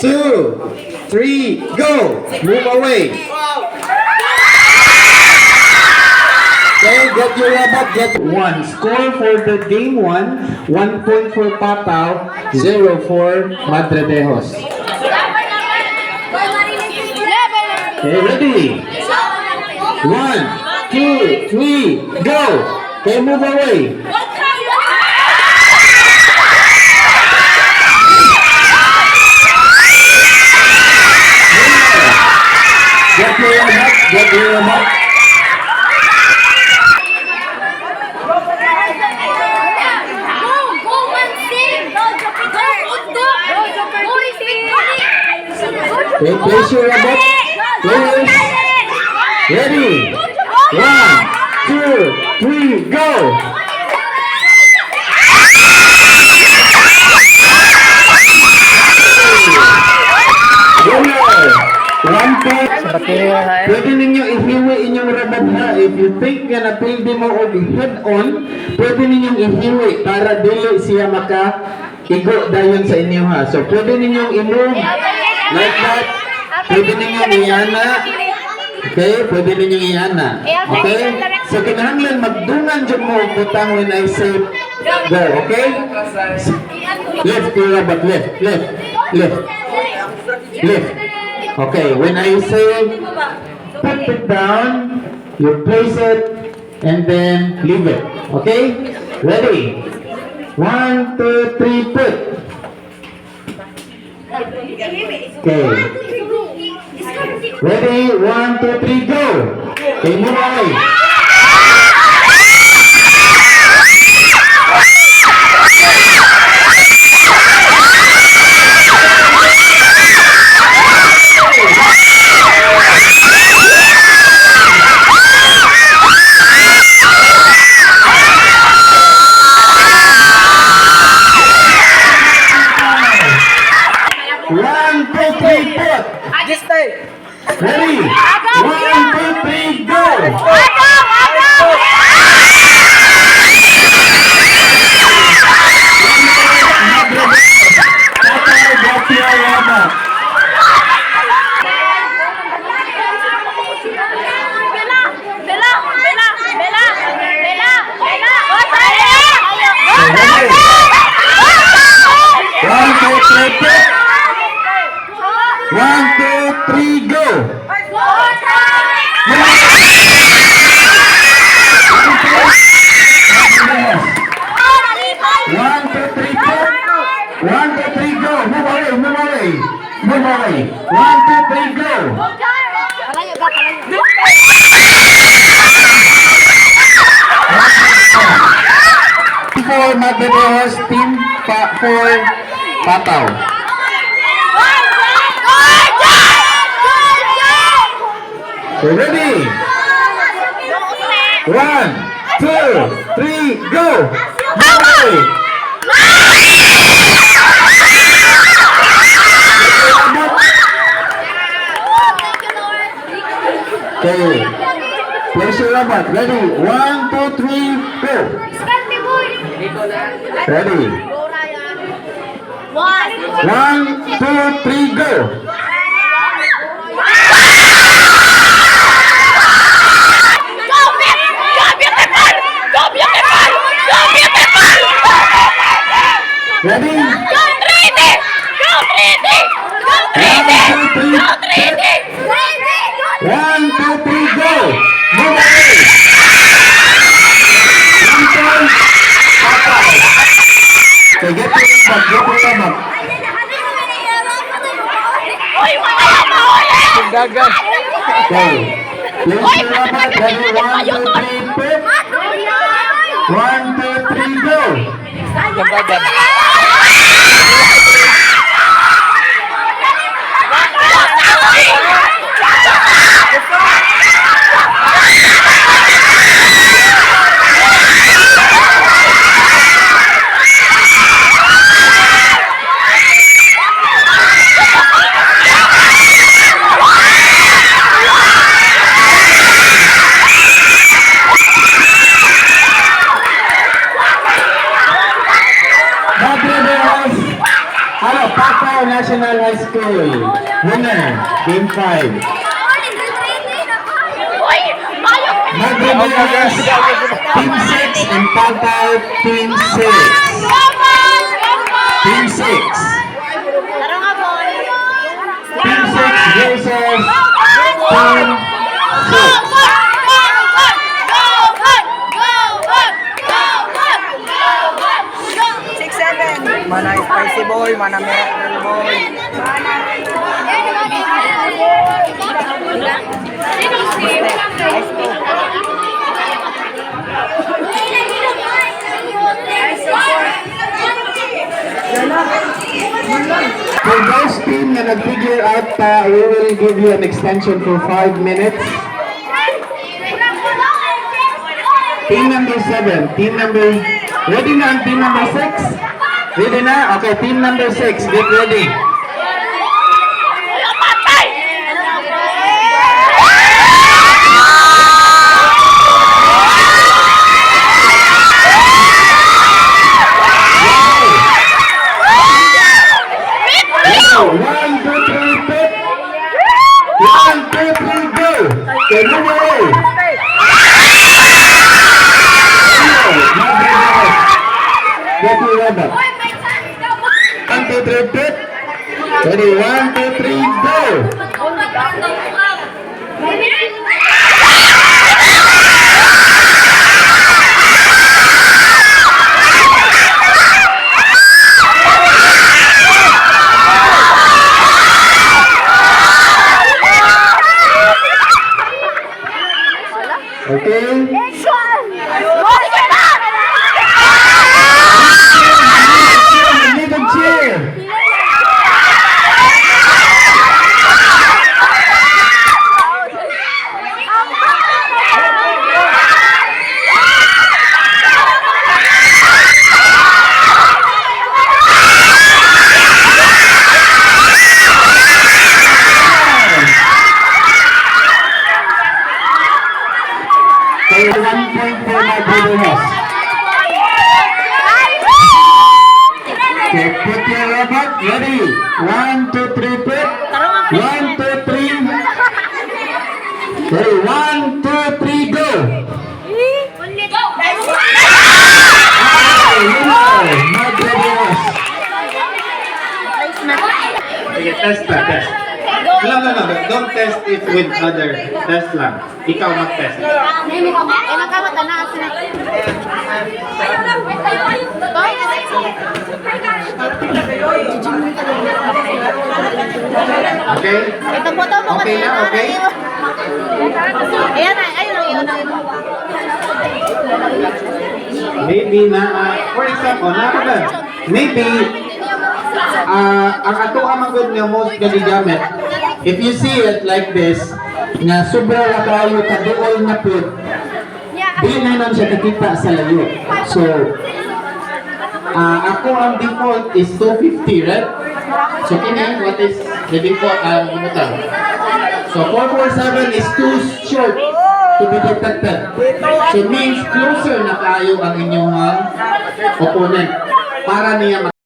2, 3, go! Move away. Okay, get your robot, get 1. Score for the game 1, 1 point for Pataw, 0 for Madre de Dios. Okay, ready? 1, 2, 3, go! Okay, move away. Get your robot, get your robot. Okay, place your robot. Players. Ready? 1, 2, 3, go! Winner! 1 point. Pwede ninyo ihiwi inyong robot ha. If you think na pwede mo o head on, pwede ninyong ihiwi para dili siya maka-igo dayon sa inyo ha. So pwede ninyong i-move like that. Pwede ninyong iana. Okay, pwede ninyong iana. Okay? So kinahanglan magdungan dyan mo butang when I say go. Okay? Left your robot. Left. Okay, when I say put it down, you place it and then leave it. Okay? Ready? 1, 2, 3, put. Okay. Ready? 1, 2, 3, go. Okay, move away. Ready? 1, 2, 3, go! One, two, three, go! One, two, three, go! One, two, three, go! Move away! 1, 2, 3, go! For Madre de Dios, team for Pataw. So ready? 1, 2, 3, go! Okay. Place your robot. Ready? 1, 2, 3, go! Ready? 1, 2, 3, go! Ready? Go 3D! Go 3D! Go 3D! Go 3D! 1, 2, 3, go! Move away! One time. Okay, get your robot. Uy, wala yan mahuli! Dagan. Okay. Place your robot. Ready? 1, 2, 3, put. 1, 2, 3, go! Dagan. National High School. Winner, Game 5. Uy! Ayaw! Magbibigas, Team 6 and Pagpal, Team 6. Team 6. Tara nga, boy! Team 6 versus Team 6. Mana spicy boy, mana miracle boy. For those team na nag-figure out pa, we will give you an extension for 5 minutes. Team number 7, ready na ang team number 6? Ready na? Okay, team number 6, get ready. Patay! Go! 1, 2, 3, pit! 1, 2, 3, go! Okay, move away! Get your rubber. 1, 2, 3, pit! Ready, 1, 2, 3, go! Okay? Leave a chair! Kaya 1 point for my brother Hoss. Okay, put your robot, ready? 1, 2, 3, put. 1, 2, 3. Ready, 1, 2, 3, go! My brother Hoss. Sige, test lang, test. No, don't test it with other. Test lang. Ikaw mag-test. Okay? Okay na, okay? Maybe na, for example, maybe, ang ato amang good nga most gadigamit, if you see it like this, nga sobra ra kayo kaduol na put, di na nun siya nakita sa layo. So, ako ang default is 250, right? So, kini, what is the default mutal? So, 447 is too short to be detected. So, means closer na kayo ang inyong opponent para niya